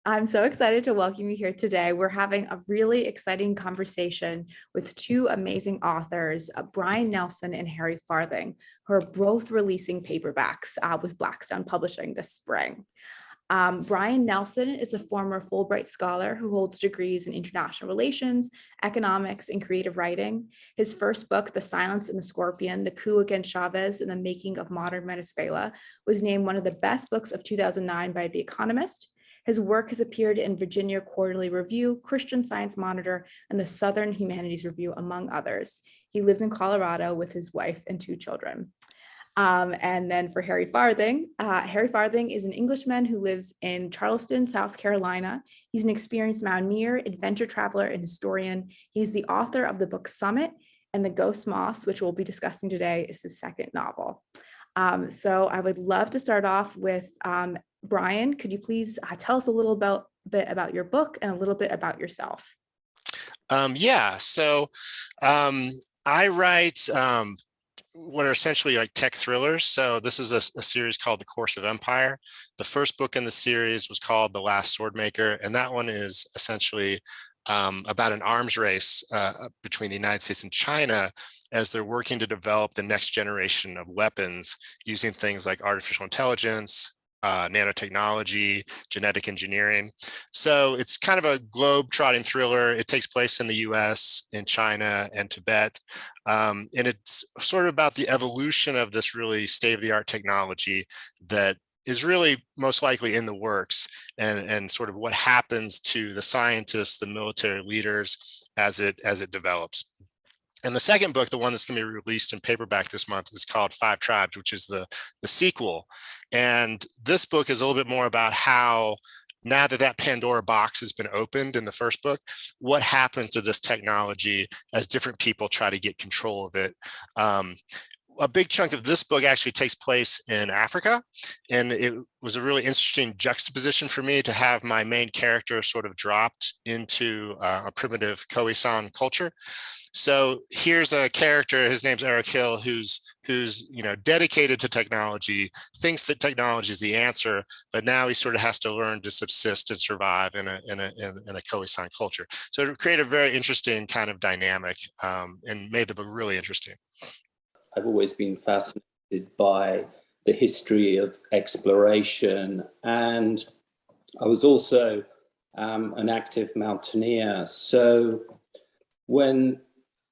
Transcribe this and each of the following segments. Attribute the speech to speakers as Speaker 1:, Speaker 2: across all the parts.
Speaker 1: I'm so excited to welcome you here today. We're having a really exciting conversation with two amazing authors, Brian Nelson and Harry Farthing, who are both releasing paperbacks with Blackstone Publishing this spring. Brian Nelson is a former Fulbright scholar who holds degrees in international relations, economics, and creative writing. His first book, The Silence and the Scorpion, The Coup Against Chavez and the Making of Modern Venezuela, was named one of the best books of 2009 by The Economist. His work has appeared in Virginia Quarterly Review, Christian Science Monitor, and the Southern Humanities Review, among others. He lives in Colorado with his wife and two children. And then for Harry Farthing, Harry Farthing is an Englishman who lives in Charleston, South Carolina. He's an experienced mountaineer, adventure traveler, and historian. He's the author of the book Summit, and the GHOST MOTHS, which we'll be discussing today, is his second novel. So I would love to start off with Brian. Could you please tell us a little bit about your book and a little bit about yourself?
Speaker 2: So I write what are essentially like tech thrillers. So this is a series called The Course of Empire. The first book in the series was called The Last Swordmaker, and that one is essentially about an arms race between the United States and China as they're working to develop the next generation of weapons using things like artificial intelligence, nanotechnology, genetic engineering. So it's kind of a globe-trotting thriller. It takes place in the US, in China, and Tibet. And it's sort of about the evolution of this really state-of-the-art technology that is really most likely in the works, and sort of what happens to the scientists, the military leaders as it develops. And the second book, the one that's going to be released in paperback this month, is called Five Tribes, which is the sequel. And this book is a little bit more about how, now that that Pandora box has been opened in the first book, what happens to this technology as different people try to get control of it. A big chunk of this book actually takes place in Africa, and it was a really interesting juxtaposition for me to have my main character sort of dropped into a primitive Khoisan culture. So here's a character, his name's Eric Hill, who's dedicated to technology, thinks that technology is the answer, but now he sort of has to learn to subsist and survive in a Khoisan culture. So it created a very interesting kind of dynamic, and made the book really interesting.
Speaker 3: I've always been fascinated by the history of exploration, and I was also an active mountaineer. So when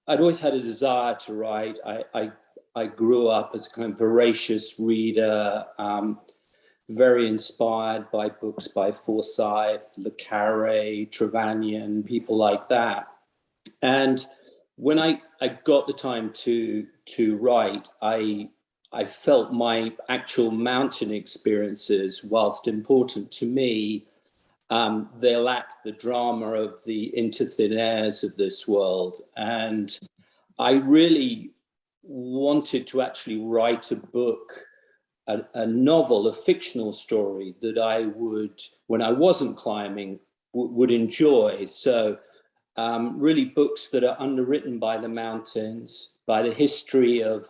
Speaker 3: I'd always had a desire to write, I grew up as a kind of voracious reader, very inspired by books by Forsyth, Le Carre, Trevanian, people like that. And when I got the time to write, I felt my actual mountain experiences, whilst important to me, they lacked the drama of the into thin airs of this world. And I really wanted to actually write a book, a novel, a fictional story that I would, when I wasn't climbing, would enjoy. So really books that are underwritten by the mountains, by the history of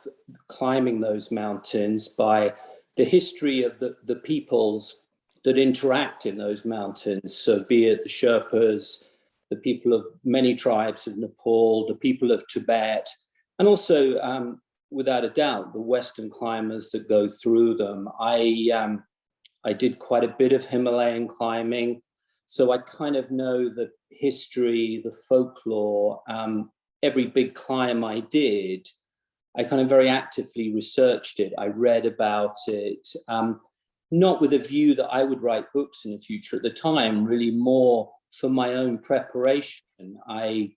Speaker 3: climbing those mountains, by the history of the peoples that interact in those mountains. So be it the Sherpas, the people of many tribes of Nepal, the people of Tibet, and also, without a doubt, the Western climbers that go through them. I did quite a bit of Himalayan climbing, so I kind of know the history, the folklore. Every big climb I did, I kind of very actively researched it. I read about it, not with a view that I would write books in the future at the time, really more for my own preparation. A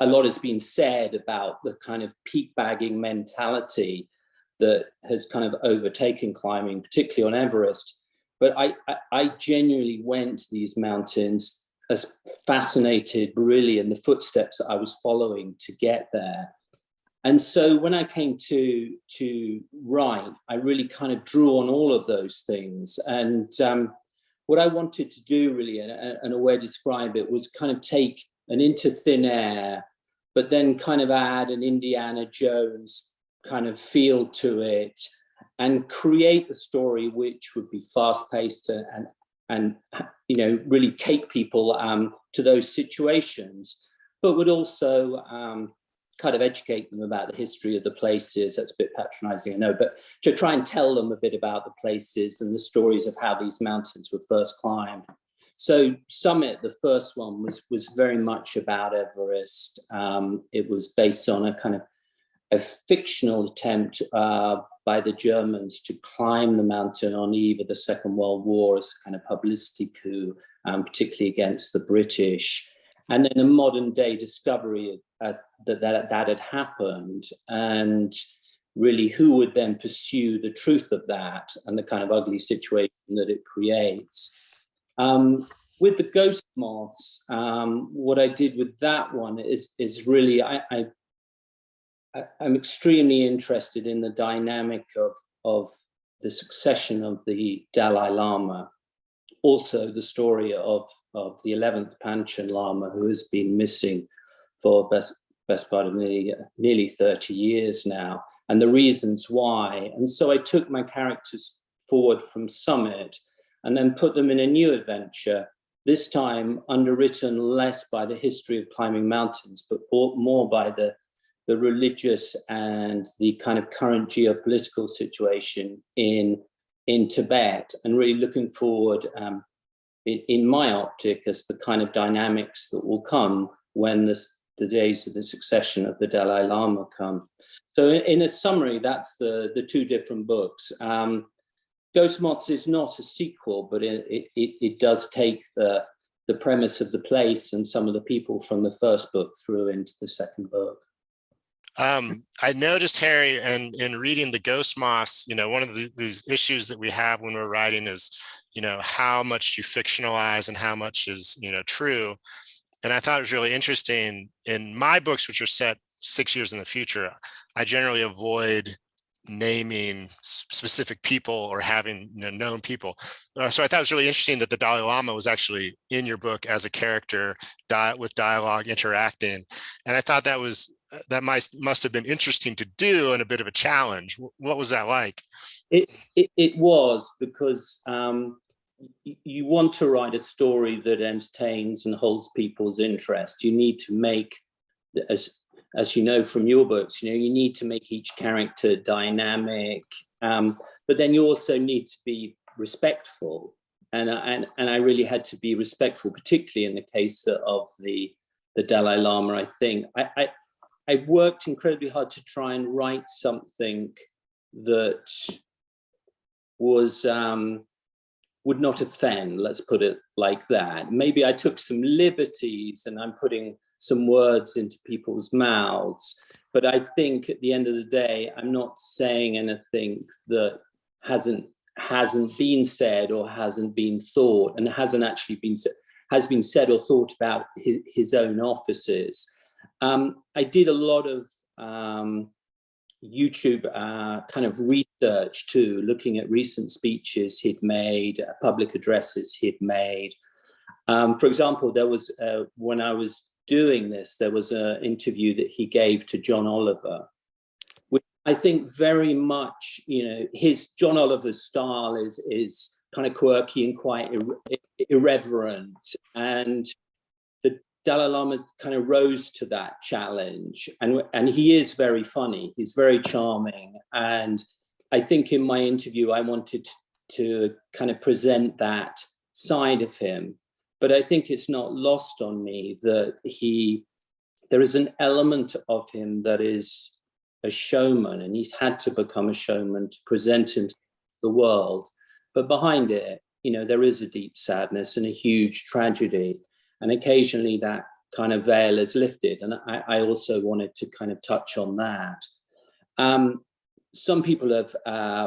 Speaker 3: lot has been said about the kind of peak bagging mentality that has kind of overtaken climbing, particularly on Everest. But I genuinely went to these mountains as fascinated really in the footsteps that I was following to get there. And so when I came to write, I really kind of drew on all of those things. And what I wanted to do really, and a way to describe it, was kind of take an into thin air, but then kind of add an Indiana Jones kind of feel to it, and create a story which would be fast-paced and and really take people to those situations, but would also kind of educate them about the history of the places. That's a bit patronizing, I know, but to try and tell them a bit about the places and the stories of how these mountains were first climbed. So Summit, the first one, was very much about Everest. It was based on a kind of a fictional attempt by the Germans to climb the mountain on the eve of the Second World War as a kind of publicity coup, particularly against the British. And then a modern day discovery that had happened, and really who would then pursue the truth of that and the kind of ugly situation that it creates. With the ghost moths, what I did with that one is really, I'm extremely interested in the dynamic of the succession of the Dalai Lama. Also, the story of the 11th Panchen Lama, who has been missing for best part of nearly 30 years now, and the reasons why. And so I took my characters forward from Summit and then put them in a new adventure, this time underwritten less by the history of climbing mountains, but more by the religious and the kind of current geopolitical situation in Tibet, and really looking forward in my optic as the kind of dynamics that will come when the days of the succession of the Dalai Lama come. So in a summary, that's the two different books. Ghost Moths is not a sequel, but it does take the premise of the place and some of the people from the first book through into the second book.
Speaker 2: I noticed, Harry, and in reading the Ghost Moths, one of these issues that we have when we're writing is, how much you fictionalize and how much is, true. And I thought it was really interesting in my books, which are set 6 years in the future, I generally avoid naming specific people or having known people. So I thought it was really interesting that the Dalai Lama was actually in your book as a character with dialogue interacting. And I thought that must have been interesting to do and a bit of a challenge. What was that like?
Speaker 3: It was, because you want to write a story that entertains and holds people's interest. You need to make, as you know from your books, you need to make each character dynamic, but then you also need to be respectful. And I really had to be respectful, particularly in the case of the Dalai Lama. I think I worked incredibly hard to try and write something that was would not offend, let's put it like that. Maybe I took some liberties and I'm putting some words into people's mouths, but I think at the end of the day, I'm not saying anything that hasn't been said or hasn't been thought, and hasn't actually been has been said or thought about his own offices. I did a lot of YouTube kind of research too, looking at recent speeches he'd made, public addresses he'd made. For example, there was, when I was doing this, there was an interview that he gave to John Oliver, which I think very much, his John Oliver's style is kind of quirky and quite irreverent. And the Dalai Lama kind of rose to that challenge, and he is very funny. He's very charming, and I think in my interview I wanted to kind of present that side of him. But I think it's not lost on me that there is an element of him that is a showman, and he's had to become a showman to present him to the world. But behind it, there is a deep sadness and a huge tragedy. And occasionally that kind of veil is lifted. And I also wanted to kind of touch on that. Some people have,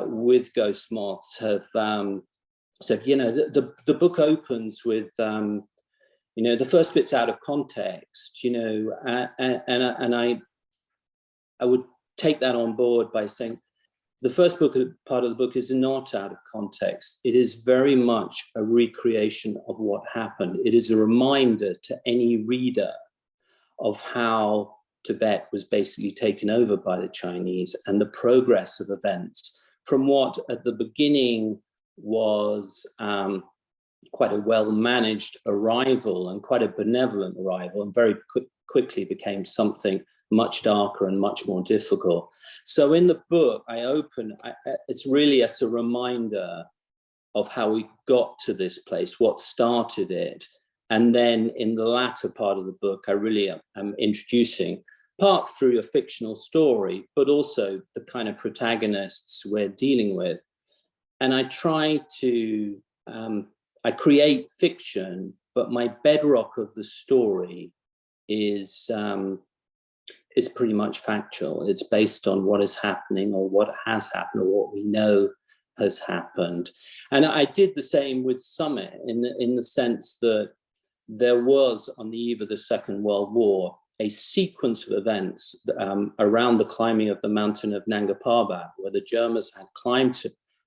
Speaker 3: with Ghost Moths, have said, the book opens with, the first bit's out of context, and I would take that on board by saying, the first part of the book is not out of context. It is very much a recreation of what happened. It is a reminder to any reader of how Tibet was basically taken over by the Chinese and the progress of events from what at the beginning was quite a well-managed arrival and quite a benevolent arrival, and very quickly became something much darker and much more difficult. So in the book, it's really as a reminder of how we got to this place, what started it. And then in the latter part of the book, I really am introducing, part through a fictional story, but also the kind of protagonists we're dealing with. And I try to, I create fiction, but my bedrock of the story is pretty much factual. It's based on what is happening or what has happened or what we know has happened. And I did the same with Summit in the sense that there was, on the eve of the Second World War, a sequence of events around the climbing of the mountain of Nanga Parbat, where the Germans had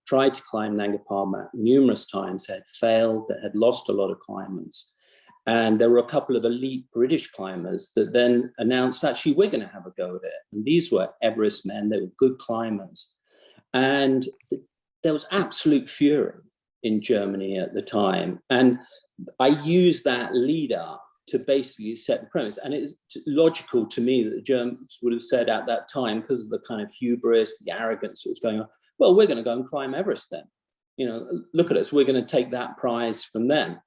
Speaker 3: tried to climb Nanga Parbat numerous times, had failed, that had lost a lot of climbers. And there were a couple of elite British climbers that then announced, actually, we're going to have a go at it. And these were Everest men, they were good climbers. And there was absolute fury in Germany at the time. And I used that lead up to basically set the premise. And it's logical to me that the Germans would have said at that time, because of the kind of hubris, the arrogance that was going on, well, we're going to go and climb Everest then. You know, look at us, we're going to take that prize from them.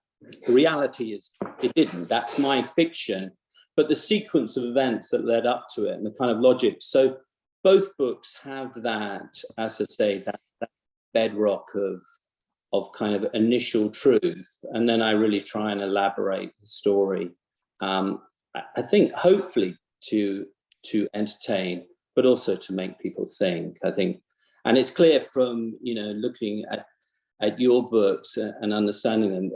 Speaker 3: The reality is it didn't. That's my fiction. But the sequence of events that led up to it and the kind of logic. So both books have that, as I say, that bedrock of kind of initial truth. And then I really try and elaborate the story. I think hopefully to entertain, but also to make people think, I think. And it's clear from, you know, looking at your books and understanding them,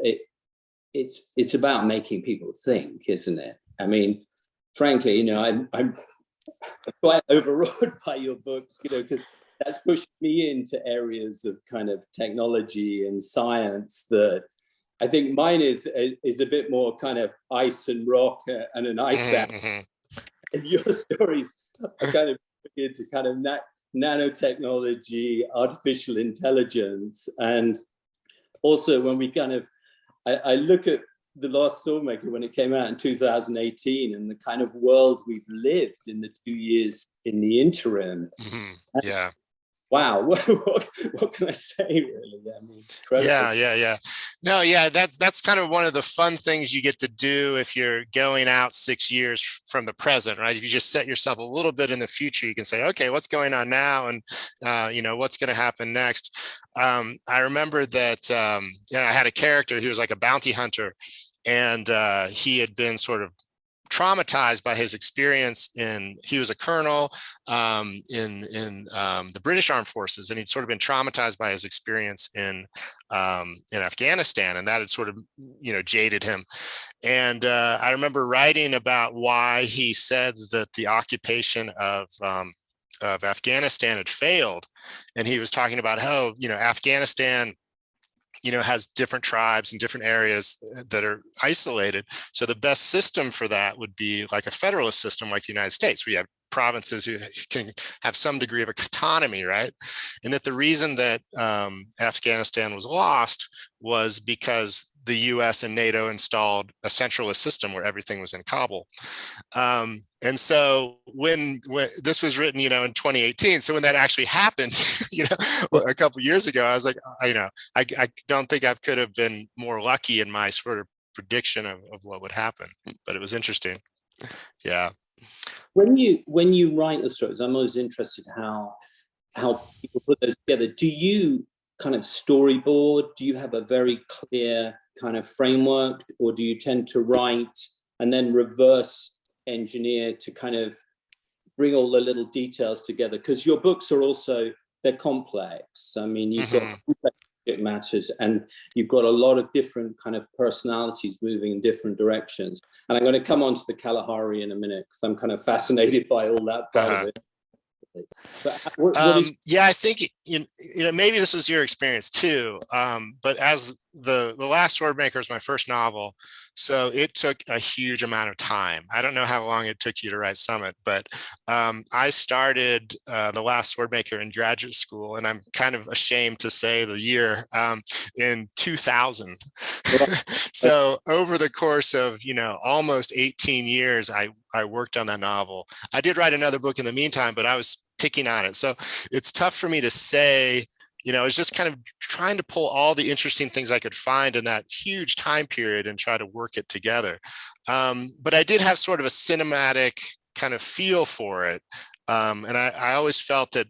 Speaker 3: it's about making people think, isn't it? I mean, frankly, you know, I'm quite overawed by your books, you know, because that's pushed me into areas of kind of technology and science that I think mine is a bit more kind of ice and rock and an ice app. And your stories are kind of into kind of nanotechnology, artificial intelligence. And also when we kind of, I look at The Last Swordmaker when it came out in 2018 and the kind of world we've lived in the 2 years in the interim.
Speaker 2: Yeah.
Speaker 3: Wow, what can I say, really? I mean, incredible.
Speaker 2: Yeah. No, yeah, that's kind of one of the fun things you get to do if you're going out 6 years from the present, right? If you just set yourself a little bit in the future, you can say, okay, what's going on now? And, you know, what's going to happen next? I remember that, you know, I had a character who was like a bounty hunter, and he had been sort of traumatized by his experience he was a colonel in the British Armed Forces, and he'd sort of been traumatized by his experience in Afghanistan, and that had sort of, you know, jaded him. And I remember writing about why he said that the occupation of Afghanistan had failed, and he was talking about how, you know, Afghanistan, you know, has different tribes and different areas that are isolated. So the best system for that would be like a federalist system like the United States, where you have provinces who can have some degree of autonomy, right? And that the reason that Afghanistan was lost was because the US and NATO installed a centralist system where everything was in Kabul. And so when this was written, you know, in 2018, so when that actually happened, you know, a couple of years ago, I was like, you know, I don't think I could have been more lucky in my sort of prediction of what would happen, but it was interesting. Yeah.
Speaker 3: When you write the stories, I'm always interested how people put those together. Do you kind of storyboard? Do you have a very clear kind of framework, or do you tend to write and then reverse engineer to kind of bring all the little details together? Because your books are also, they're complex. I mean, you've got complex subject matters, and you've got a lot of different kind of personalities moving in different directions. And I'm going to come on to the Kalahari in a minute, because I'm kind of fascinated by all that part of it. But
Speaker 2: yeah, I think, you know, maybe this was your experience too, but as the Last Swordmaker is my first novel, so it took a huge amount of time. I don't know how long it took you to write Summit, but I started The Last Swordmaker in graduate school, and I'm kind of ashamed to say the year, in 2000. So over the course of, almost 18 years, I worked on that novel. I did write another book in the meantime, but I was picking on it. So it's tough for me to say, I was just kind of trying to pull all the interesting things I could find in that huge time period and try to work it together. But I did have sort of a cinematic kind of feel for it. And I always felt that,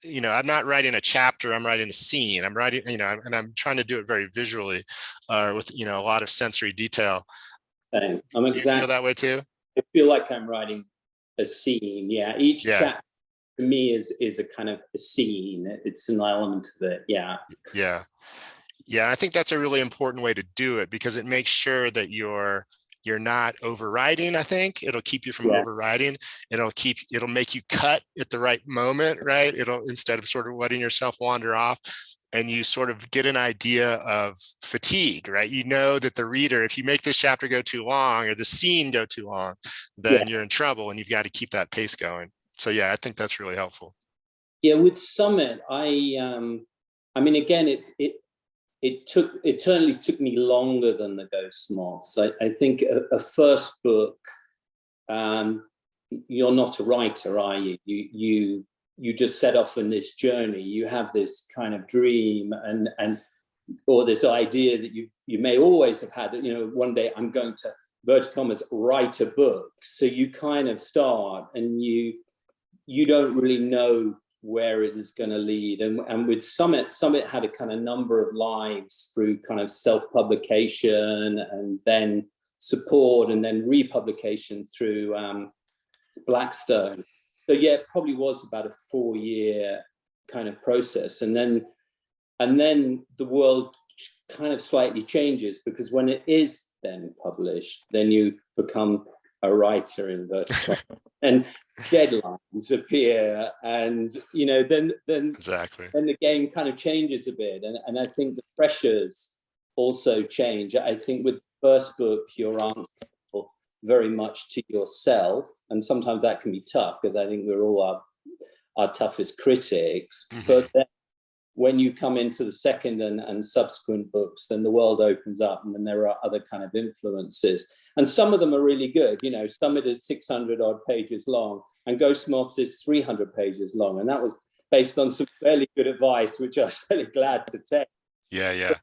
Speaker 2: I'm not writing a chapter, I'm writing a scene. I'm writing, and I'm trying to do it very visually with, a lot of sensory detail.
Speaker 3: Same.
Speaker 2: Do you feel that way too?
Speaker 3: I feel like I'm writing a scene. Yeah. Each chapter to me is a kind of a scene. It's an element of it. Yeah.
Speaker 2: Yeah. Yeah. I think that's a really important way to do it because it makes sure that you're not overriding. I think it'll keep you from overriding. It'll make you cut at the right moment, right? Instead of sort of letting yourself wander off, and you sort of get an idea of fatigue, right? You know that the reader, if you make this chapter go too long or the scene go too long, then you're in trouble and you've got to keep that pace going. So yeah, I think that's really helpful.
Speaker 3: Yeah, with Summit, I mean, again, it certainly took me longer than the Ghost Moths. I think a first book, you're not a writer, are you? You just set off on this journey. You have this kind of dream or this idea that you may always have had that, one day I'm going to, inverted commas, write a book. So you kind of start and you don't really know where it is going to lead. And with Summit had a kind of number of lives through kind of self-publication and then support and then republication through Blackstone. So yeah, it probably was about a 4-year kind of process. And then the world kind of slightly changes because when it is then published, then you become a writer in the and deadlines appear, and then
Speaker 2: exactly.
Speaker 3: Then the game kind of changes a bit, and I think the pressures also change. I think with the first book, you're answerable very much to yourself, and sometimes that can be tough because I think we're all our toughest critics. Mm-hmm. But then when you come into the second and subsequent books, then the world opens up, and then there are other kind of influences. And some of them are really good. Summit is 600 odd pages long, and Ghost Moths is 300 pages long. And that was based on some fairly good advice, which I was really glad to take.
Speaker 2: Yeah.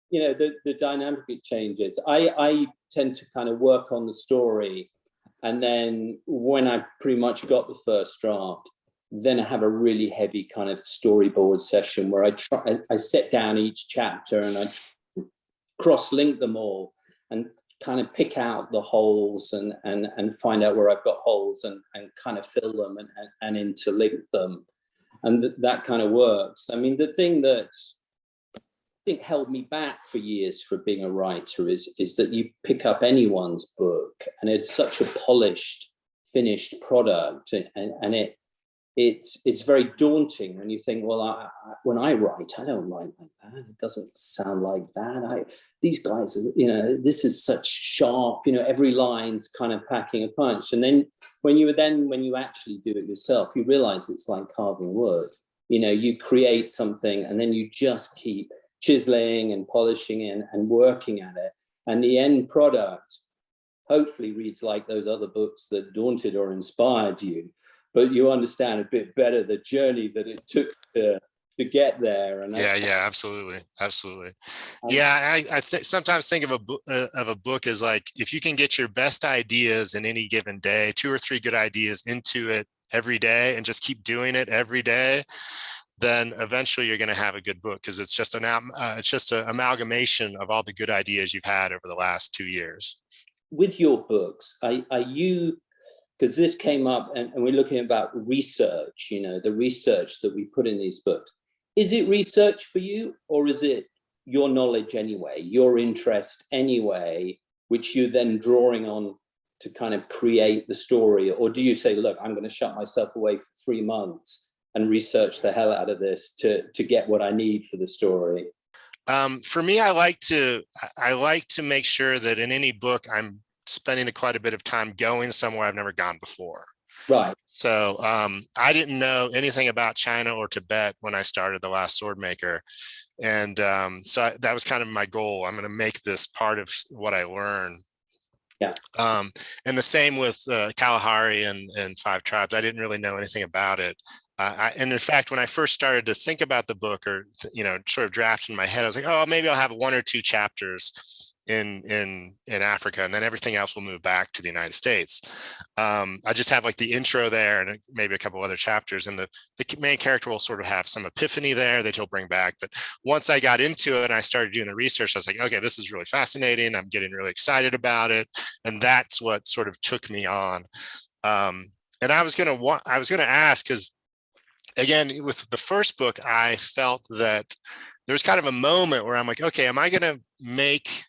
Speaker 3: But, the dynamic changes. I tend to kind of work on the story. And then when I pretty much got the first draft, then I have a really heavy kind of storyboard session where I set down each chapter and I cross-link them all and kind of pick out the holes and find out where I've got holes and kind of fill them and interlink them. And that kind of works. I mean, the thing that I think held me back for years for being a writer is that you pick up anyone's book and it's such a polished, finished product, and it's very daunting when you think, well, when I write, I don't write like that. It doesn't sound like that. These guys, this is such sharp, every line's kind of packing a punch. And then when you actually do it yourself, you realize it's like carving wood. You create something and then you just keep chiseling and polishing and working at it. And the end product hopefully reads like those other books that daunted or inspired you. But you understand a bit better the journey that it took to get there. And
Speaker 2: absolutely. I sometimes think of a book as like, if you can get your best ideas in any given day, 2 or 3 good ideas into it every day, and just keep doing it every day, then eventually you're going to have a good book, because it's just an amalgamation of all the good ideas you've had over the last 2 years.
Speaker 3: With your books, are you? Because this came up, and we're looking about research, the research that we put in these books. Is it research for you, or is it your knowledge anyway, your interest anyway, which you're then drawing on to kind of create the story? Or do you say, look, I'm going to shut myself away for 3 months and research the hell out of this to get what I need for the story?
Speaker 2: For me, I like to make sure that in any book I'm spending quite a bit of time going somewhere I've never gone before.
Speaker 3: Right.
Speaker 2: So I didn't know anything about China or Tibet when I started The Last Swordmaker. And that was kind of my goal. I'm going to make this part of what I learn.
Speaker 3: Yeah.
Speaker 2: And the same with Kalahari and Five Tribes. I didn't really know anything about it. And in fact, when I first started to think about the book, or sort of draft in my head, I was like, oh, maybe I'll have 1 or 2 chapters in Africa, and then everything else will move back to the United States. I just have like the intro there and maybe a couple other chapters, and the main character will sort of have some epiphany there that he'll bring back. But once I got into it and I started doing the research, I was like, okay, this is really fascinating. I'm getting really excited about it. And that's what sort of took me on. And I was going to ask, because again, with the first book, I felt that there was kind of a moment where I'm like, okay, am I going to make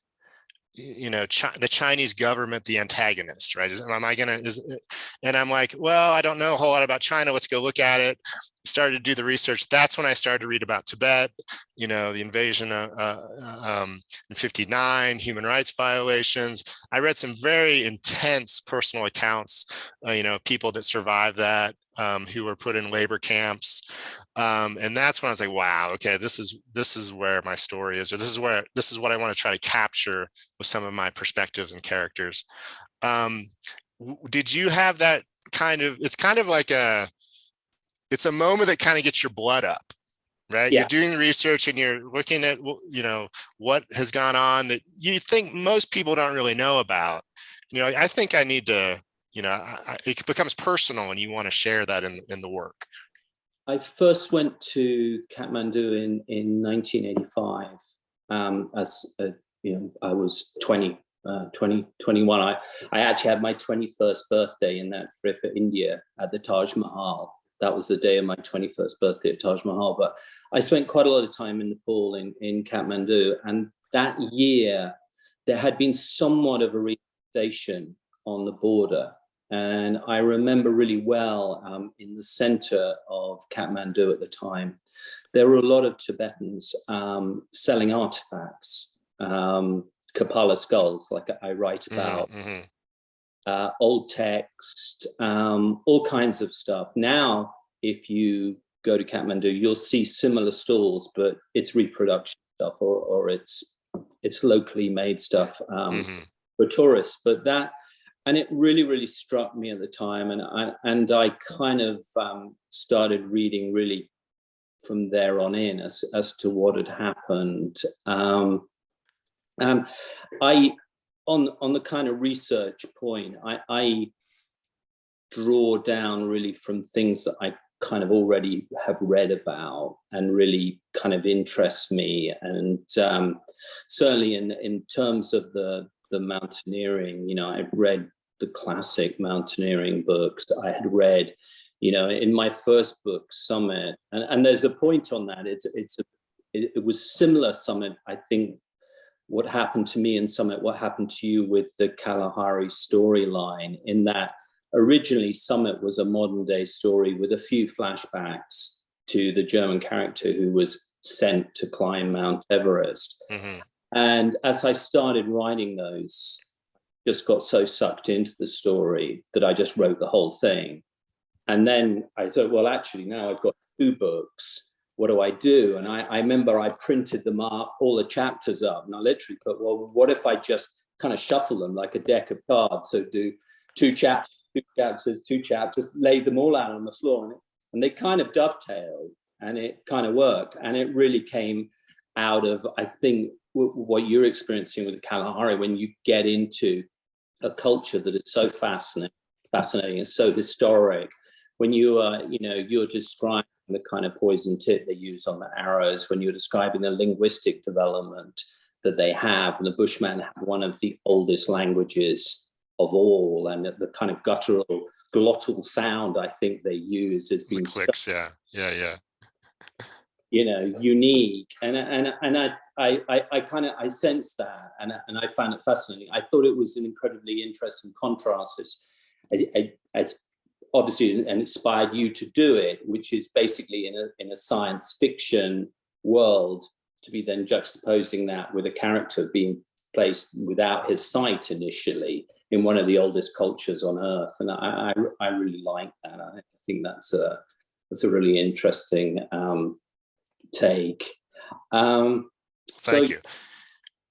Speaker 2: the Chinese government the antagonist, right? And I'm like, well, I don't know a whole lot about China. Let's go look at it. Started to do the research. That's when I started to read about Tibet, the invasion in 59, human rights violations. I read some very intense personal accounts, people that survived that, who were put in labor camps. And that's when I was like, wow, okay, this is where my story is, or this is what I want to try to capture with some of my perspectives and characters. Did you have that kind of, it's kind of like it's a moment that kind of gets your blood up, right?
Speaker 3: Yeah.
Speaker 2: You're doing the research and you're looking at, what has gone on that you think most people don't really know about. I think I need to, it becomes personal and you want to share that in the work.
Speaker 3: I first went to Kathmandu in 1985 I was 21. I actually had my 21st birthday in that trip for India at the Taj Mahal. That was the day of my 21st birthday at Taj Mahal. But I spent quite a lot of time in Nepal, in Kathmandu. And that year, there had been somewhat of a relaxation on the border. And I remember really well in the center of Kathmandu at the time, there were a lot of Tibetans selling artifacts, Kapala skulls, like I write about, old text, all kinds of stuff. Now, if you go to Kathmandu, you'll see similar stalls, but it's reproduction stuff or it's locally made stuff for tourists. But and it really, really struck me at the time. And I kind of started reading really from there on in as to what had happened. On the kind of research point, I draw down really from things that I kind of already have read about and really kind of interest me. And certainly in terms of the mountaineering, I've read the classic mountaineering books. I had read, in my first book, Summit, and there's a point on that. It was similar, Summit, I think. What happened to me in Summit, what happened to you with the Kalahari storyline, in that originally Summit was a modern day story with a few flashbacks to the German character who was sent to climb Mount Everest. And as I started writing those, just got so sucked into the story that I just wrote the whole thing. And then I thought, well, actually now I've got 2 books. What do I do? And I remember I printed them up, all the chapters up, and I literally put, well, what if I just kind of shuffle them like a deck of cards? So do 2 chapters, 2 chapters, laid them all out on the floor, and they kind of dovetailed, and it kind of worked. And it really came out of, I think, what you're experiencing with the Kalahari, when you get into a culture that is so fascinating and so historic, when you are, you're describing the kind of poison tip they use on the arrows, when you're describing the linguistic development that they have, and the Bushmen have one of the oldest languages of all, and the kind of guttural, glottal sound I think they use has been
Speaker 2: clicks,
Speaker 3: unique, and I sensed that, and I found it fascinating. I thought it was an incredibly interesting contrast as obviously, and inspired you to do it, which is basically in a science fiction world, to be then juxtaposing that with a character being placed without his sight initially in one of the oldest cultures on Earth. And I really like that. I think that's a really interesting take.
Speaker 2: Thank you.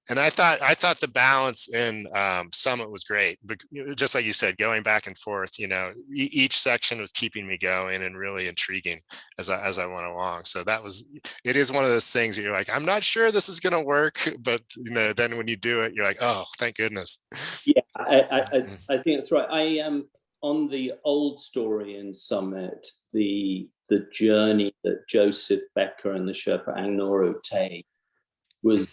Speaker 2: And I thought the balance in Summit was great, but just like you said, going back and forth, you know, each section was keeping me going and really intriguing as I went along. So it is one of those things that you're like, I'm not sure this is going to work, but you know, then when you do it, you're like, oh, thank goodness.
Speaker 3: Yeah, I think that's right. I am on the old story in Summit, the journey that Joseph Becker and the Sherpa Angnoru take was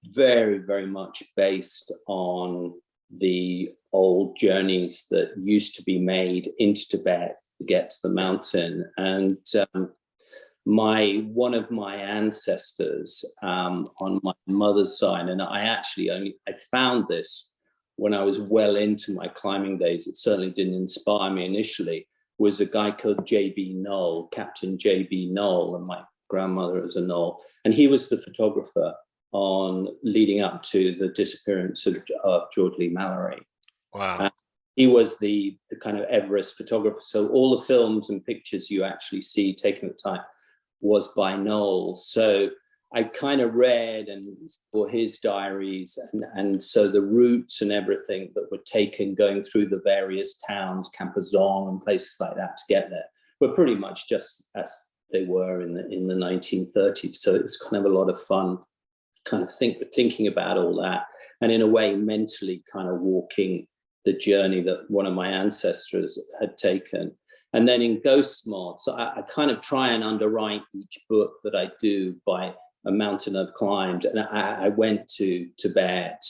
Speaker 3: very, very much based on the old journeys that used to be made into Tibet to get to the mountain. And one of my ancestors on my mother's side, and I found this when I was well into my climbing days, it certainly didn't inspire me initially, was a guy called J.B. Knoll, Captain J.B. Knoll, and my grandmother was a Knoll. And he was the photographer on leading up to the disappearance of George Lee Mallory.
Speaker 2: Wow.
Speaker 3: He was the kind of Everest photographer. So all the films and pictures you actually see taken at the time was by Knoll. So I kind of read and saw his diaries, and so the routes and everything that were taken going through the various towns, Campazong and places like that to get there, were pretty much just as they were in the 1930s. So it was kind of a lot of fun, kind of thinking about all that, and in a way mentally kind of walking the journey that one of my ancestors had taken. And then in Ghost Moths, I kind of try and underwrite each book that I do by a mountain I've climbed. And I went to Tibet,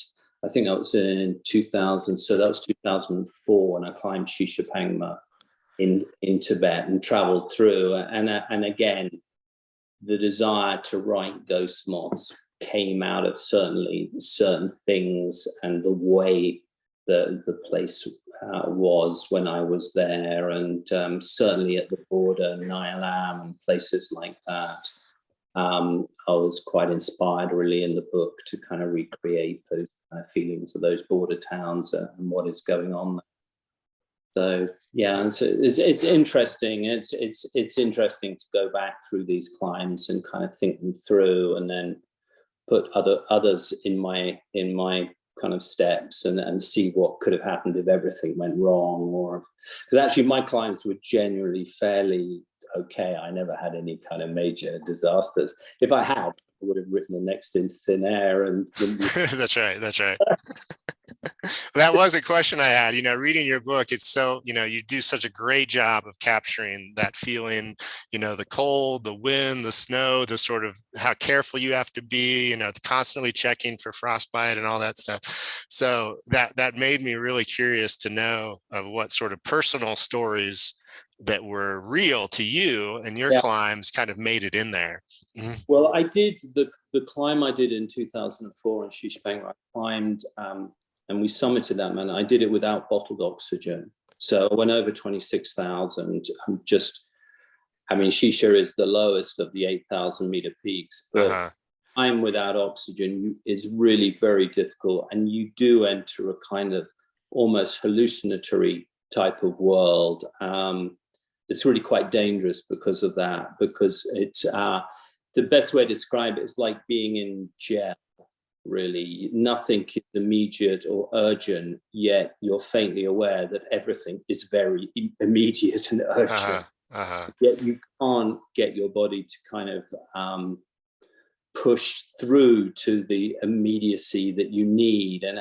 Speaker 3: I think that was in 2000, so that was 2004, and I climbed Shishapangma in Tibet and traveled through. And again, the desire to write Ghost Moths came out of certain things and the way the place was when I was there, and certainly at the border, Nyallam and places like that. I was quite inspired really in the book to kind of recreate those feelings of those border towns and what is going on there. So yeah, and so it's interesting. It's interesting to go back through these climbs and kind of think them through, and then put others in my kind of steps and see what could have happened if everything went wrong, or because actually my climbs were generally fairly okay. I never had any kind of major disasters. If I had, I would have written the next in thin air and
Speaker 2: That's right. That was a question I had. You know, reading your book, it's so, you know, you do such a great job of capturing that feeling, you know, the cold, the wind, the snow, the sort of how careful you have to be, you know, constantly checking for frostbite and all that stuff. So that made me really curious to know of what sort of personal stories that were real to you and your climbs kind of made it in there. Mm-hmm.
Speaker 3: Well, I did the climb I did in 2004 in Shishapangma. I climbed and we summited that, man. I did it without bottled oxygen. So I went over 26,000. I mean, Shisha is the lowest of the 8,000 meter peaks, but climb without oxygen is really very difficult. And you do enter a kind of almost hallucinatory type of world. It's really quite dangerous because of that, because it's the best way to describe it is like being in jail, really. Nothing is immediate or urgent, yet you're faintly aware that everything is very immediate and urgent. Yet you can't get your body to kind of push through to the immediacy that you need. And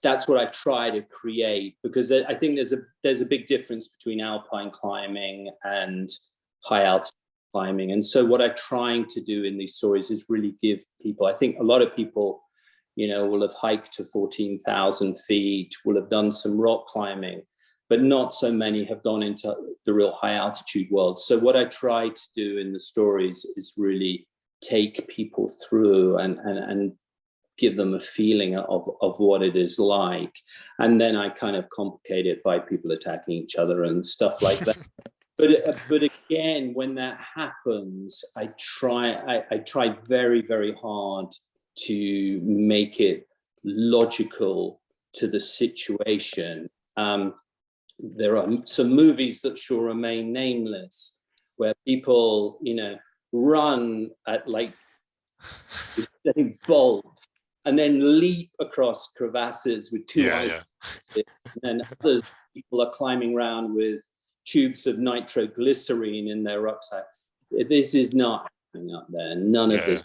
Speaker 3: that's what I try to create, because I think there's a big difference between alpine climbing and high altitude climbing. And so what I'm trying to do in these stories is really give people, I think a lot of people, you know, will have hiked to 14,000 feet, will have done some rock climbing, but not so many have gone into the real high altitude world. So what I try to do in the stories is really take people through and give them a feeling of what it is like. And then I kind of complicate it by people attacking each other and stuff like that. But again, when that happens, I try very, very hard to make it logical to the situation. There are some movies that shall remain nameless where people, you know, run at like setting bolts, and then leap across crevasses with two eyes. And then others people are climbing around with tubes of nitroglycerine in their rucksack. This is not happening up there. None of this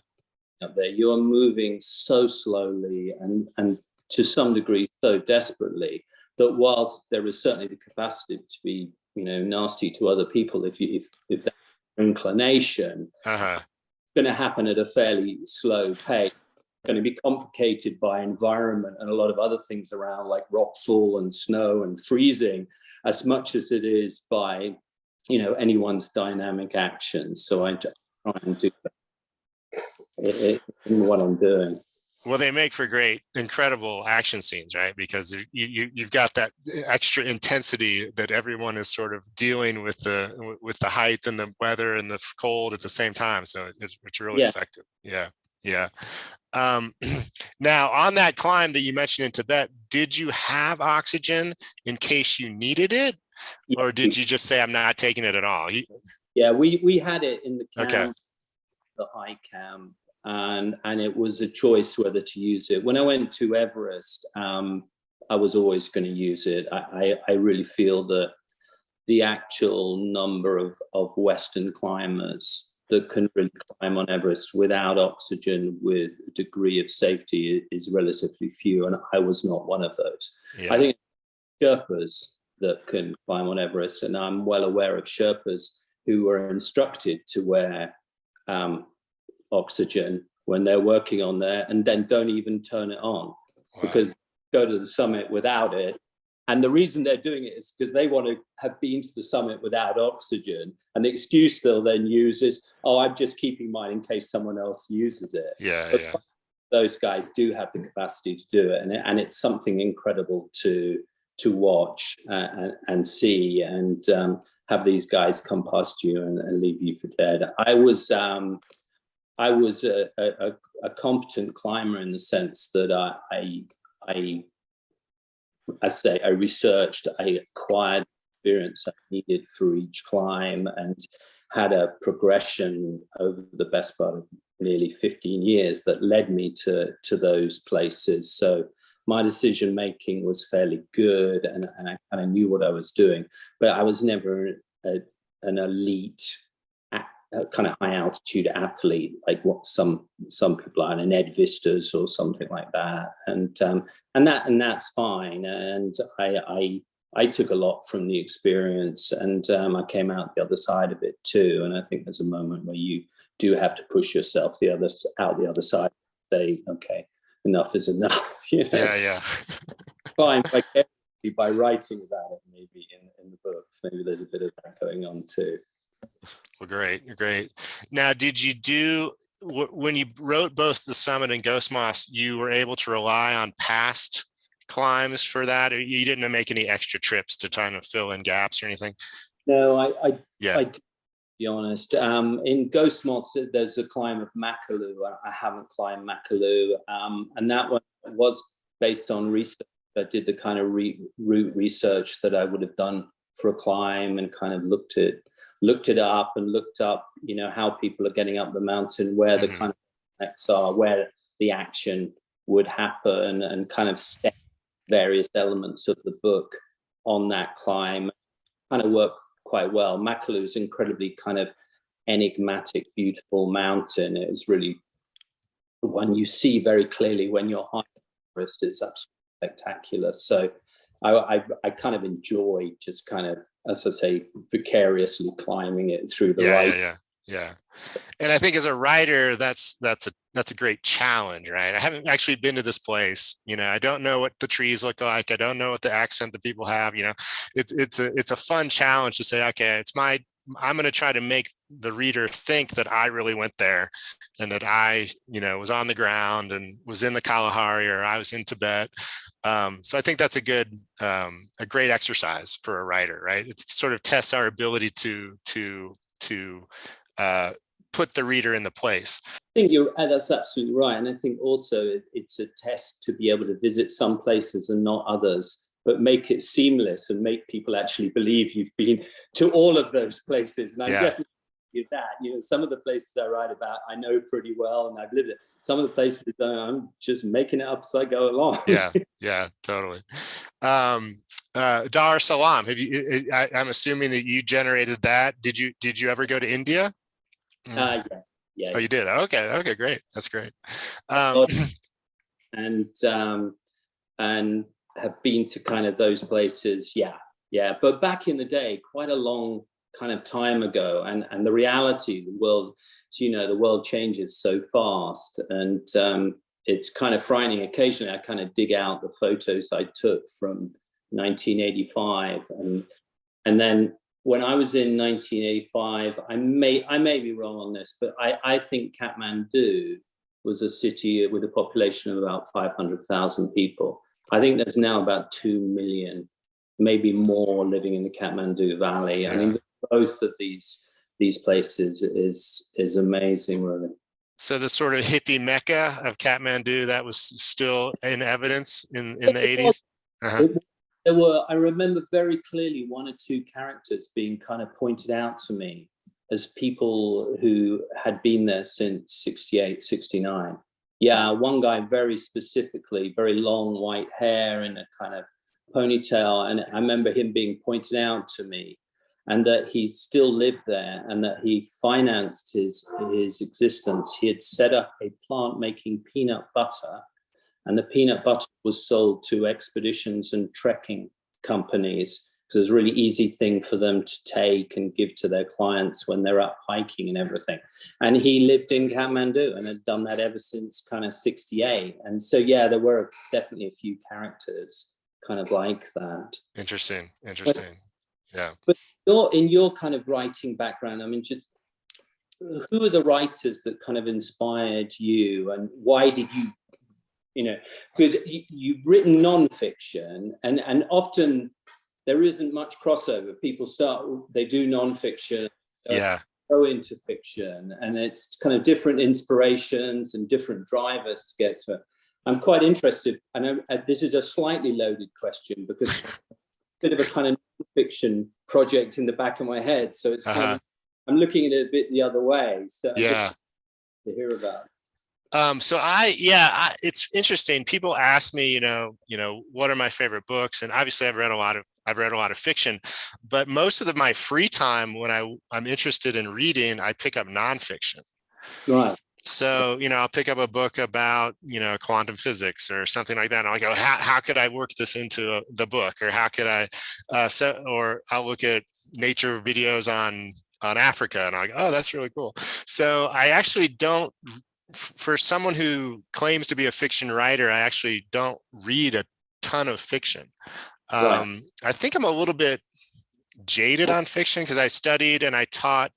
Speaker 3: up there. You are moving so slowly and to some degree so desperately that whilst there is certainly the capacity to be, nasty to other people if that's your inclination, it's going to happen at a fairly slow pace. It's going to be complicated by environment and a lot of other things around, like rockfall and snow and freezing, as much as it is by, anyone's dynamic actions. So I just try and do that in what I'm doing.
Speaker 2: Well, they make for great, incredible action scenes, right? Because you've got that extra intensity that everyone is sort of dealing with the height and the weather and the cold at the same time. So it's really effective. Yeah. Now, on that climb that you mentioned in Tibet, did you have oxygen in case you needed it, or did you just say, "I'm not taking it at all"?
Speaker 3: Yeah, we had it in the camp, the high camp. And it was a choice whether to use it. When I went to Everest, I was always going to use it. I really feel that the actual number of Western climbers that can really climb on Everest without oxygen with a degree of safety is relatively few, and I was not one of those. Yeah. I think Sherpas that can climb on Everest, and I'm well aware of Sherpas who are instructed to wear oxygen when they're working on there, and then don't even turn it on. Wow. Because they go to the summit without it. And the reason they're doing it is because they want to have been to the summit without oxygen. And the excuse they'll then use is, "Oh, I'm just keeping mine in case someone else uses it." But those guys do have the capacity to do it. And it's something incredible to watch and see, and have these guys come past you and leave you for dead. I was a competent climber in the sense that I researched, I acquired experience I needed for each climb, and had a progression over the best part of nearly 15 years that led me to those places. So my decision making was fairly good, and I kind of knew what I was doing, but I was never an elite kind of high altitude athlete like what some people are, an Ed Vistas or something like that, and that's fine. And I took a lot from the experience, and I came out the other side of it too. And I think there's a moment where you do have to push yourself out the other side, say, okay, enough is enough.
Speaker 2: Yeah.
Speaker 3: Fine, by writing about it, maybe in the books, maybe there's a bit of that going on too.
Speaker 2: Well, great. Now, did you do, when you wrote both the Summit and Ghost Moths, you were able to rely on past climbs for that, or you didn't make any extra trips to try to fill in gaps or anything?
Speaker 3: No, I to be honest. In Ghost Moths, there's a climb of Makalu. I haven't climbed Makalu, and that one was based on research. I did the kind of route research that I would have done for a climb, and kind of looked it up and looked up, how people are getting up the mountain, where the kind of effects are, where the action would happen, and kind of set various elements of the book on that climb. Kind of worked quite well. Makalu is incredibly kind of enigmatic, beautiful mountain. It is really one you see very clearly when you're high Everest. It's absolutely spectacular. So I kind of enjoy just kind of, as I say, vicariously climbing it through the light.
Speaker 2: Yeah. And I think as a writer, that's a great challenge, right? I haven't actually been to this place. I don't know what the trees look like. I don't know what the accent that people have. It's a fun challenge to say, okay, I'm going to try to make the reader think that I really went there, and that I, was on the ground and was in the Kalahari, or I was in Tibet. So I think that's a great exercise for a writer, right? It sort of tests our ability to put the reader in the place.
Speaker 3: I think that's absolutely right. And I think also it's a test to be able to visit some places and not others, but make it seamless and make people actually believe you've been to all of those places. And I'm definitely of that. Some of the places I write about, I know pretty well and I've lived it. Some of the places I'm just making it up as I go along.
Speaker 2: Yeah, totally. Dar es Salaam, I'm assuming that you generated that. Did you ever go to India?
Speaker 3: Yeah.
Speaker 2: Oh, you did. Okay, great. That's great.
Speaker 3: And have been to kind of those places. Yeah. But back in the day, quite a long kind of time ago, and the reality, the world, the world changes so fast, and it's kind of frightening. Occasionally, I kind of dig out the photos I took from 1985, and then when I was in 1985, I may be wrong on this, but I think Kathmandu was a city with a population of about 500,000 people. I think there's now about 2 million, maybe more, living in the Kathmandu Valley. Yeah. I mean, both of these places is amazing, really.
Speaker 2: So the sort of hippie mecca of Kathmandu, that was still in evidence in the 80s?
Speaker 3: There were, I remember very clearly, 1 or 2 characters being kind of pointed out to me as people who had been there since 68, 69. Yeah, one guy very specifically, very long white hair and a kind of ponytail. And I remember him being pointed out to me, and that he still lived there and that he financed his existence. He had set up a plant making peanut butter, and the peanut butter was sold to expeditions and trekking companies, because it's a really easy thing for them to take and give to their clients when they're up hiking and everything. And he lived in Kathmandu and had done that ever since kind of 68. And so, yeah, there were definitely a few characters kind of like that.
Speaker 2: Interesting. Yeah.
Speaker 3: But in your kind of writing background, I mean, just who are the writers that kind of inspired you, and why did you, because you've written nonfiction, and often there isn't much crossover. People they do nonfiction, go into fiction, and it's kind of different inspirations and different drivers to get to it. I'm quite interested, and this is a slightly loaded question because it's a bit of a kind of fiction project in the back of my head. So it's kind of, I'm looking at it a bit the other way. So
Speaker 2: yeah,
Speaker 3: to hear about it.
Speaker 2: So it's interesting. People ask me, what are my favorite books? And obviously I've read a lot of fiction, but most of my free time when I'm interested in reading, I pick up nonfiction.
Speaker 3: Right.
Speaker 2: So, I'll pick up a book about, quantum physics or something like that. And I'll go, how could I work this into the book? Or how could I, or I'll look at nature videos on Africa and I'll go, oh, that's really cool. So I actually don't, for someone who claims to be a fiction writer, I actually don't read a ton of fiction. Right. I think I'm a little bit jaded on fiction because I studied and I taught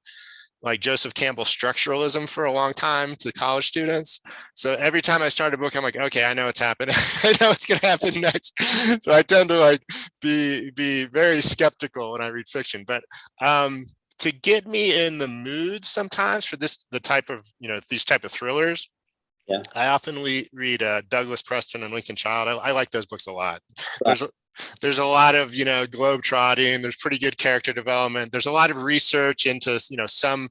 Speaker 2: like Joseph Campbell structuralism for a long time to college students. So every time I start a book, I'm like, okay, I know what's happening. I know what's going to happen next. So I tend to be very skeptical when I read fiction. But to get me in the mood sometimes for these type of thrillers, yeah, I often read Douglas Preston and Lincoln Child. I like those books a lot. Right. There's a lot of, globe trotting. There's pretty good character development. There's a lot of research into, some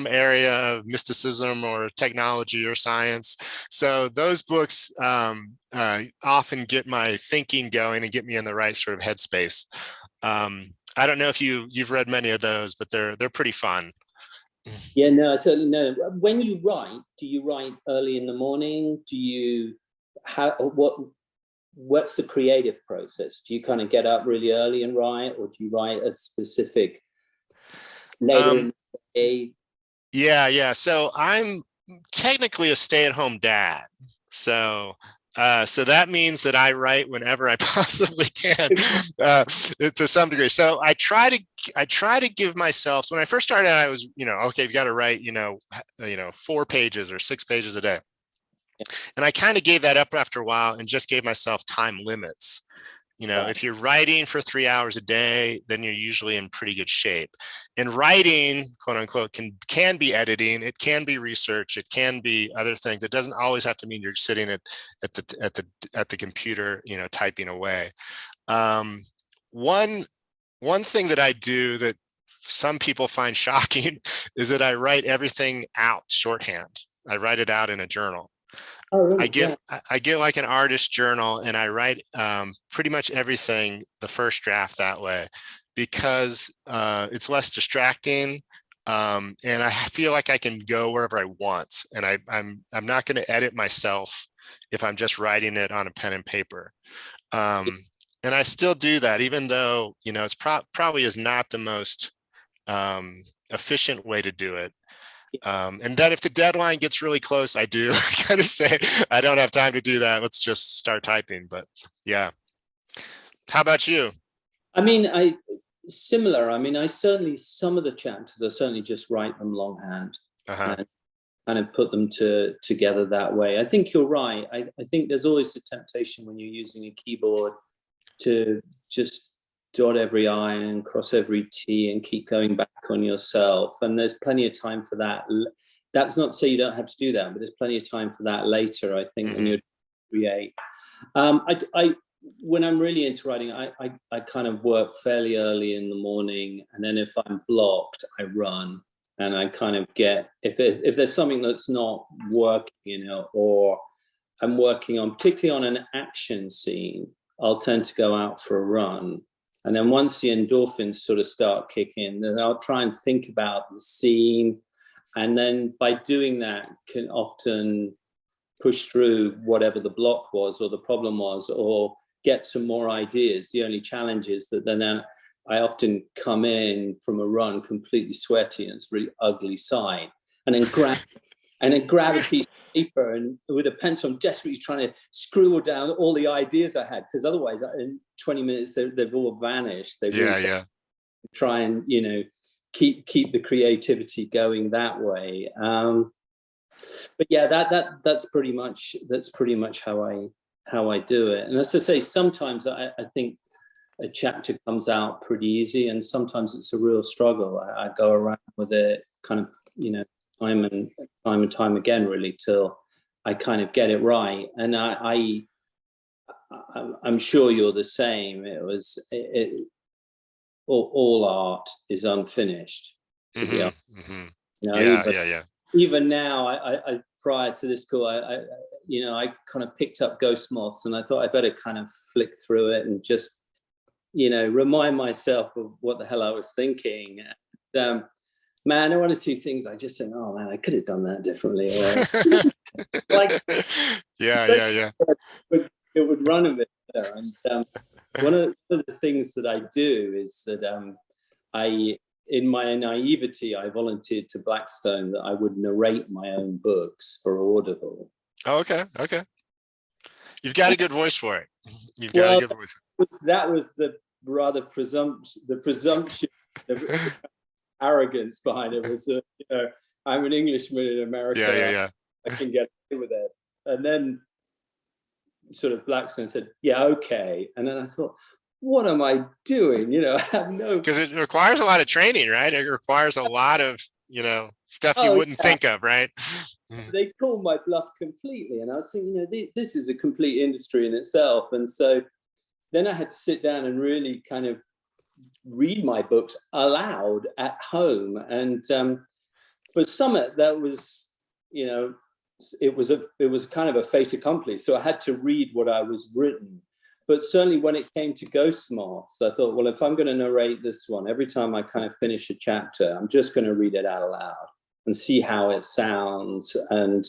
Speaker 2: area of mysticism or technology or science. So those books often get my thinking going and get me in the right sort of headspace. I don't know if you've read many of those, but they're pretty fun.
Speaker 3: Yeah, no, I certainly know. When you write, do you write early in the morning? What's the creative process? Do you kind of get up really early and write, or do you write a specific later in the day?
Speaker 2: Yeah. So I'm technically a stay-at-home dad. So that means that I write whenever I possibly can, to some degree. So I try to give myself. So when I first started, I was, okay, you've got to write, 4 pages or 6 pages a day. And I kind of gave that up after a while and just gave myself time limits. If you're writing for 3 hours a day, then you're usually in pretty good shape. And writing, quote unquote, can be editing. It can be research. It can be other things. It doesn't always have to mean you're sitting at the computer, typing away. One thing that I do that some people find shocking is that I write everything out shorthand. I write it out in a journal.
Speaker 3: Oh, really?
Speaker 2: I get like an artist journal, and I write pretty much everything the first draft that way, because it's less distracting, and I feel like I can go wherever I want, and I'm not going to edit myself if I'm just writing it on a pen and paper. And I still do that, even though, you know, it's probably is not the most efficient way to do it. And then if the deadline gets really close, I do kind of say, I don't have time to do that. Let's just start typing. But yeah. How about you?
Speaker 3: I mean, similar. I mean, some of the chapters, I certainly just write them longhand and kind of put them together that way. I think you're right. I think there's always the temptation when you're using a keyboard to just dot every I and cross every T and keep going back on yourself. And there's plenty of time for that. That's not to say you don't have to do that, but there's plenty of time for that later, I think, when you create. When I'm really into writing, I kind of work fairly early in the morning, and then if I'm blocked, I run, and I kind of get, if there's something that's not working, you know, or I'm working on, particularly on an action scene, I'll tend to go out for a run. And then once the endorphins sort of start kicking, then I'll try and think about the scene. And then by doing that, can often push through whatever the block was or the problem was, or get some more ideas. The only challenge is that then I often come in from a run completely sweaty, and it's a really ugly sight. And then grab a piece of paper, and with a pencil, I'm desperately trying to scribble down all the ideas I had, because otherwise in 20 minutes they've all vanished. Try and, you know, keep the creativity going that way. But yeah, that's pretty much how I do it. And as I say, sometimes I think a chapter comes out pretty easy, and sometimes it's a real struggle. I go around with it kind of, you know, time and time again, really, till I kind of get it right. And I'm sure you're the same. All art is unfinished, to be honest. You know, even now, I prior to this call, I kind of picked up Ghost Moths, and I thought I better kind of flick through it and just, you know, remind myself of what the hell I was thinking. Man, there are one or two things I just think, oh man, I could have done that differently. Like, it would run a bit better. And one of the things that I do is that in my naivety, I volunteered to Blackstone that I would narrate my own books for Audible.
Speaker 2: Oh, okay. You've got a good voice for it. You've got a good voice.
Speaker 3: That was the rather presumption, the arrogance behind it was, you know, I'm an Englishman in America. I can get away with it. And then sort of Blackstone said, yeah, okay. And then I thought, what am I doing? You know, I have no... Because
Speaker 2: it requires a lot of training, right? It requires a lot of, you know, stuff you wouldn't think of, right?
Speaker 3: They called my bluff completely. And I was thinking, you know, this is a complete industry in itself. And so then I had to sit down and really kind of read my books aloud at home. And for Summit, that was, you know, it was kind of a fait accompli. So I had to read what I was written. But certainly when it came to Ghost Moths, I thought, well, if I'm going to narrate this one, every time I kind of finish a chapter, I'm just going to read it out loud and see how it sounds. And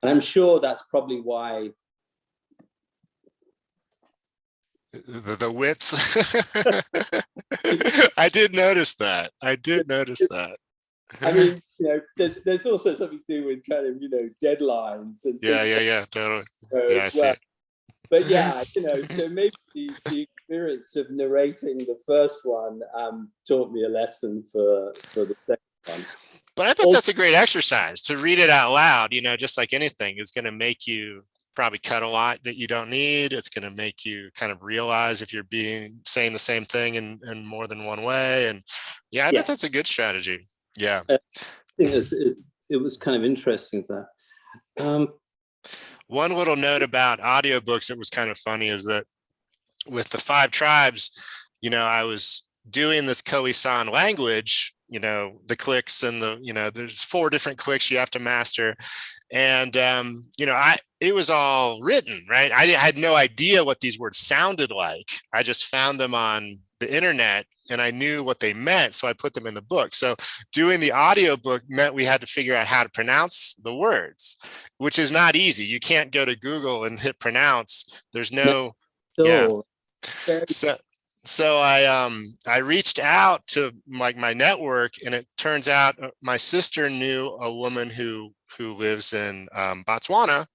Speaker 3: I'm sure that's probably why
Speaker 2: the width. I did notice that. I
Speaker 3: mean, you know, there's also something to do with kind of, you know, deadlines and
Speaker 2: totally. I see it.
Speaker 3: But yeah, you know, so maybe the experience of narrating the first one taught me a lesson for the second one.
Speaker 2: But I bet that's a great exercise to read it out loud. You know, just like anything is going to make you probably cut a lot that you don't need. It's going to make you kind of realize if you're saying the same thing in more than one way. And I bet that's a good strategy. Yeah.
Speaker 3: I think it was kind of interesting that.
Speaker 2: One little note about audiobooks that was kind of funny is that with the 5 tribes, you know, I was doing this Khoisan language the clicks and there's 4 different clicks you have to master. And, it was all written, right? I had no idea what these words sounded like. I just found them on the internet and I knew what they meant. So I put them in the book. So doing the audiobook meant we had to figure out how to pronounce the words, which is not easy. You can't go to Google and hit pronounce. There's no,
Speaker 3: Sure.
Speaker 2: So I reached out to my network, and it turns out my sister knew a woman who lives in Botswana,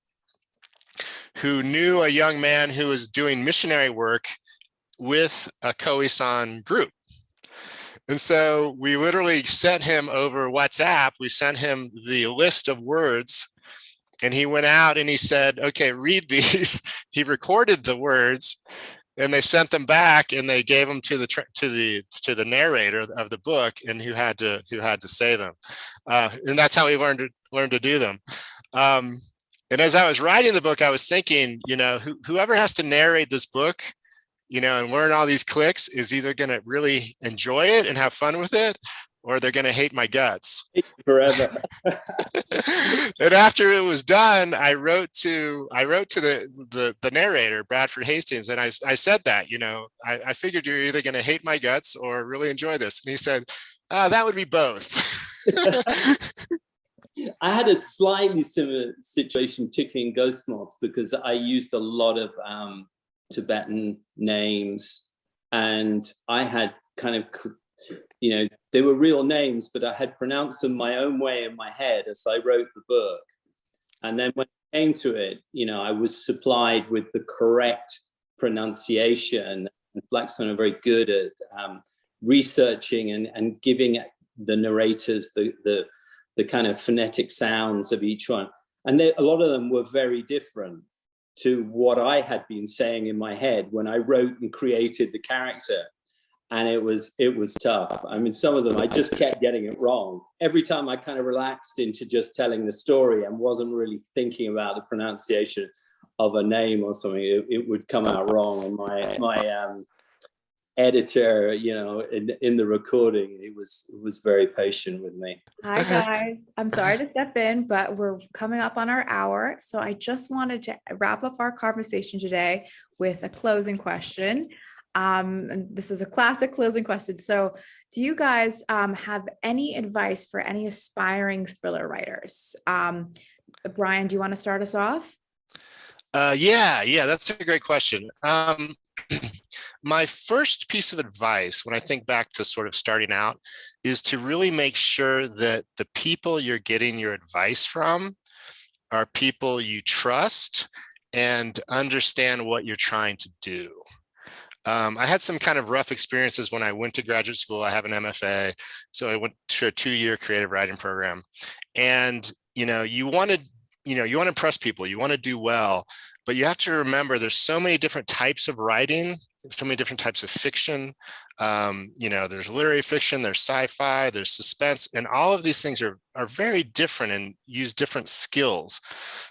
Speaker 2: who knew a young man who was doing missionary work with a Khoisan group. And so we literally sent him over WhatsApp. We sent him the list of words, and he went out and he said, okay, read these. He recorded the words, and they sent them back, and they gave them to the narrator of the book, and who had to say them, and that's how we learned to do them. And as I was writing the book, I was thinking, whoever has to narrate this book, and learn all these clicks is either going to really enjoy it and have fun with it, or they're going to hate my guts
Speaker 3: forever.
Speaker 2: And after it was done, I wrote to the narrator, Bradford Hastings, and I said that, I figured you're either going to hate my guts or really enjoy this. And he said, that would be both.
Speaker 3: I had a slightly similar situation, particularly in Ghost Moths, because I used a lot of Tibetan names, and I had kind of, they were real names, but I had pronounced them my own way in my head as I wrote the book. And then when it came to it, I was supplied with the correct pronunciation. And Blackstone are very good at researching and giving the narrators the kind of phonetic sounds of each one. And a lot of them were very different to what I had been saying in my head when I wrote and created the character. And it was tough. I mean, some of them, I just kept getting it wrong. Every time I kind of relaxed into just telling the story and wasn't really thinking about the pronunciation of a name or something, it would come out wrong. And my editor, in the recording, it was very patient with me.
Speaker 1: Hi guys, I'm sorry to step in, but we're coming up on our hour. So I just wanted to wrap up our conversation today with a closing question. And this is a classic closing question. So do you guys have any advice for any aspiring thriller writers? Brian, do you want to start us off?
Speaker 2: Yeah, that's a great question. My first piece of advice when I think back to sort of starting out is to really make sure that the people you're getting your advice from are people you trust and understand what you're trying to do. I had some kind of rough experiences when I went to graduate school. I have an MFA, so I went to a 2-year creative writing program. And, you want to impress people, you want to do well, but you have to remember there's so many different types of writing, so many different types of fiction. There's literary fiction, there's sci-fi, there's suspense, and all of these things are very different and use different skills.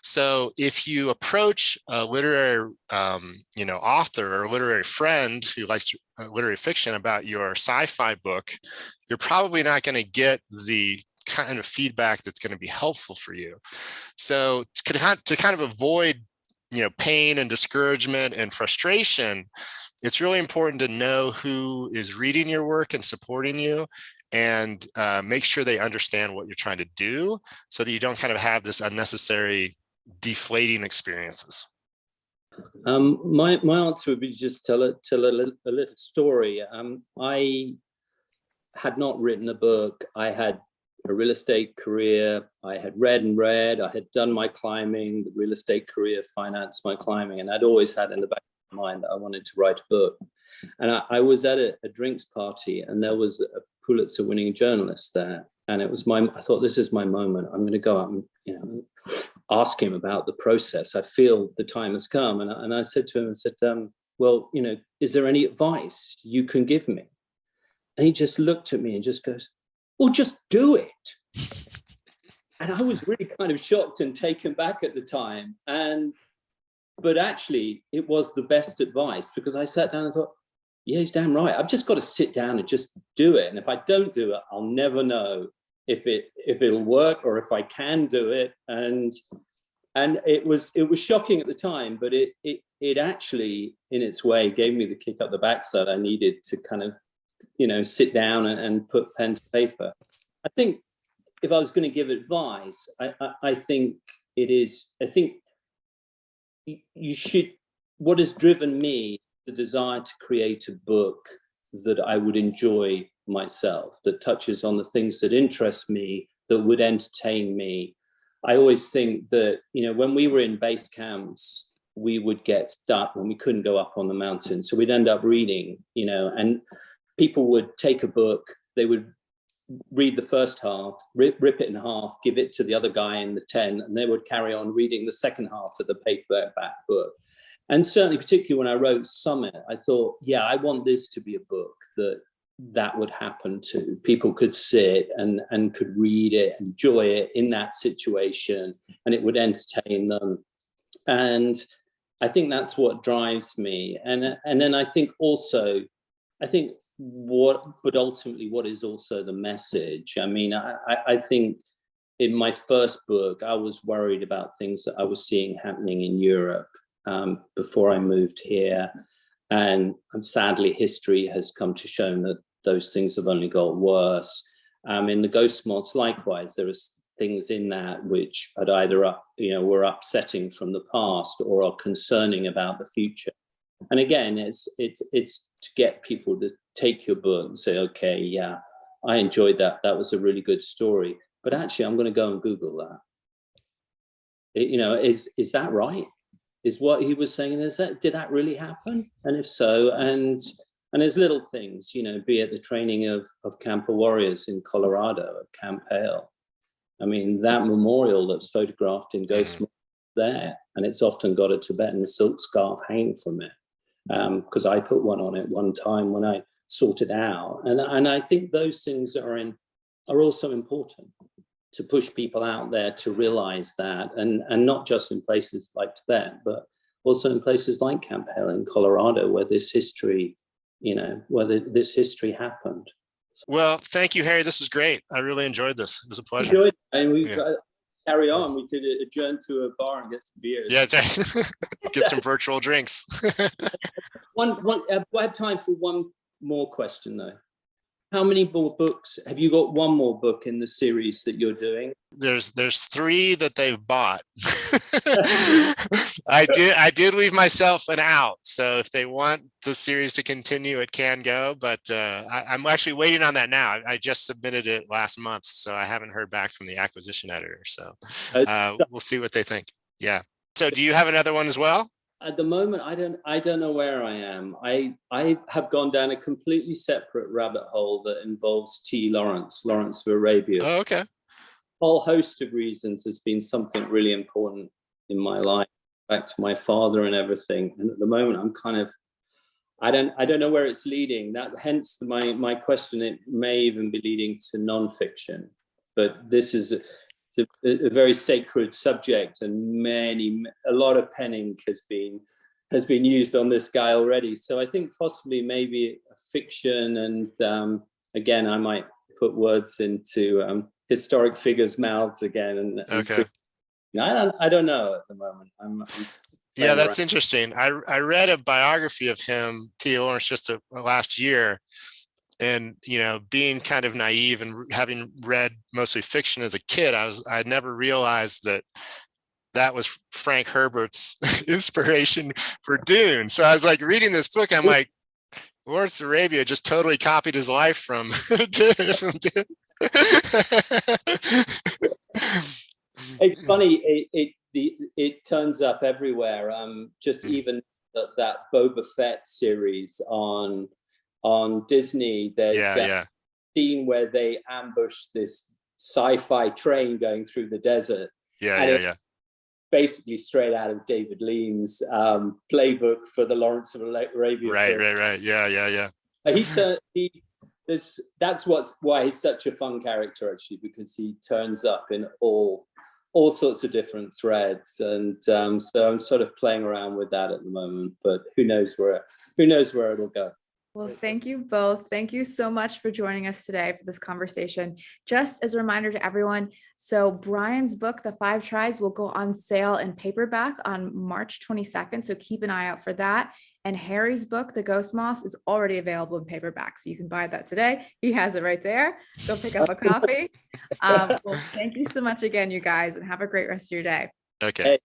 Speaker 2: So if you approach a literary, author or a literary friend who likes literary fiction about your sci-fi book, you're probably not going to get the kind of feedback that's going to be helpful for you. So to kind of avoid, pain and discouragement and frustration, it's really important to know who is reading your work and supporting you, and make sure they understand what you're trying to do so that you don't kind of have this unnecessary deflating experiences.
Speaker 3: My answer would be just tell a little story. I had not written a book. I had a real estate career. I had read. I had done my climbing. The real estate career financed my climbing, and I'd always had in the back of my mind that I wanted to write a book. And I was at a drinks party, and there was a Pulitzer-winning journalist there, and I thought, this is my moment. I'm going to go out and ask him about the process. I feel the time has come. And I said to him, well, is there any advice you can give me? And he just looked at me and just goes, well, just do it. And I was really kind of shocked and taken back at the time. But actually, it was the best advice, because I sat down and thought, yeah, he's damn right. I've just got to sit down and just do it. And if I don't do it, I'll never know if it'll work or if I can do it. And it was shocking at the time, but it actually, in its way, gave me the kick up the backside I needed to kind of, sit down and put pen to paper. I think if I was going to give advice, I think you should. What has driven me, the desire to create a book that I would enjoy myself, that touches on the things that interest me, that would entertain me. I always think that, when we were in base camps, we would get stuck when we couldn't go up on the mountain. So we'd end up reading, and people would take a book, they would read the first half, rip it in half, give it to the other guy in the 10, and they would carry on reading the second half of the paperback book. And certainly, particularly when I wrote Summit, I thought, yeah, I want this to be a book that would happen to. People could sit and could read it, enjoy it in that situation, and it would entertain them. And I think that's what drives me. And then I think also, but ultimately, what is also the message? I mean, I think in my first book, I was worried about things that I was seeing happening in Europe before I moved here. And sadly, history has come to show that those things have only got worse. In the Ghost Moths, likewise, there are things in that which had either were upsetting from the past or are concerning about the future. And again, it's to get people to take your book and say, okay, yeah, I enjoyed that. That was a really good story. But actually, I'm going to go and Google that. Is that right? Is what he was saying, did that really happen? And if so, and there's little things, be it the training of camper warriors in Colorado at Camp Hale. I mean, that memorial that's photographed in Ghost Moths there, and it's often got a Tibetan silk scarf hanging from it, because I put one on it one time when I sorted out. And I think those things are also important to push people out there to realize that, and not just in places like Tibet, but also in places like Camp Hale in Colorado, where this history, this history happened.
Speaker 2: Well, thank you, Harry. This was great. I really enjoyed this. It was a pleasure.
Speaker 3: And we've got to carry on. We could adjourn to a bar and get some beers.
Speaker 2: Yeah, get some virtual drinks.
Speaker 3: I have time for one more question, though. How many more books? Have you got one more book in the series that you're doing?
Speaker 2: There's 3 that they've bought. I did leave myself an out. So if they want the series to continue, it can go. But I'm actually waiting on that now. I just submitted it last month, so I haven't heard back from the acquisition editor. So we'll see what they think. Yeah. So do you have another one as well?
Speaker 3: At the moment, I don't know where I am. I have gone down a completely separate rabbit hole that involves Lawrence of Arabia.
Speaker 2: Oh, okay.
Speaker 3: A whole host of reasons has been something really important in my life, back to my father and everything. And at the moment, I'm kind of, I don't know where it's leading. Hence my question. It may even be leading to nonfiction, but this is a very sacred subject, and a lot of pen ink has been used on this guy already. So I think possibly maybe a fiction, and again, I might put words into historic figures' mouths again.
Speaker 2: Okay.
Speaker 3: I don't know at the moment. I'm
Speaker 2: yeah, that's interesting. I read a biography of him, T. Lawrence, just last year. And, being kind of naive and having read mostly fiction as a kid, I never realized that was Frank Herbert's inspiration for Dune. So I was like reading this book, I'm like, Lawrence of Arabia just totally copied his life from Dune.
Speaker 3: It's funny, it turns up everywhere. Just even that Boba Fett series on Disney, there's a scene where they ambush this sci-fi train going through the desert. Basically straight out of David Lean's playbook for the Lawrence of Arabia.
Speaker 2: Right. Yeah.
Speaker 3: That's why he's such a fun character, actually, because he turns up in all sorts of different threads, and so I'm sort of playing around with that at the moment. But who knows where it'll go.
Speaker 1: Well, thank you both. Thank you so much for joining us today for this conversation. Just as a reminder to everyone, so Brian's book, The 5 Tries, will go on sale in paperback on March 22nd. So keep an eye out for that. And Harry's book, The Ghost Moth, is already available in paperback. So you can buy that today. He has it right there. Go pick up a copy. Well, thank you so much again, you guys, and have a great rest of your day.
Speaker 2: Okay.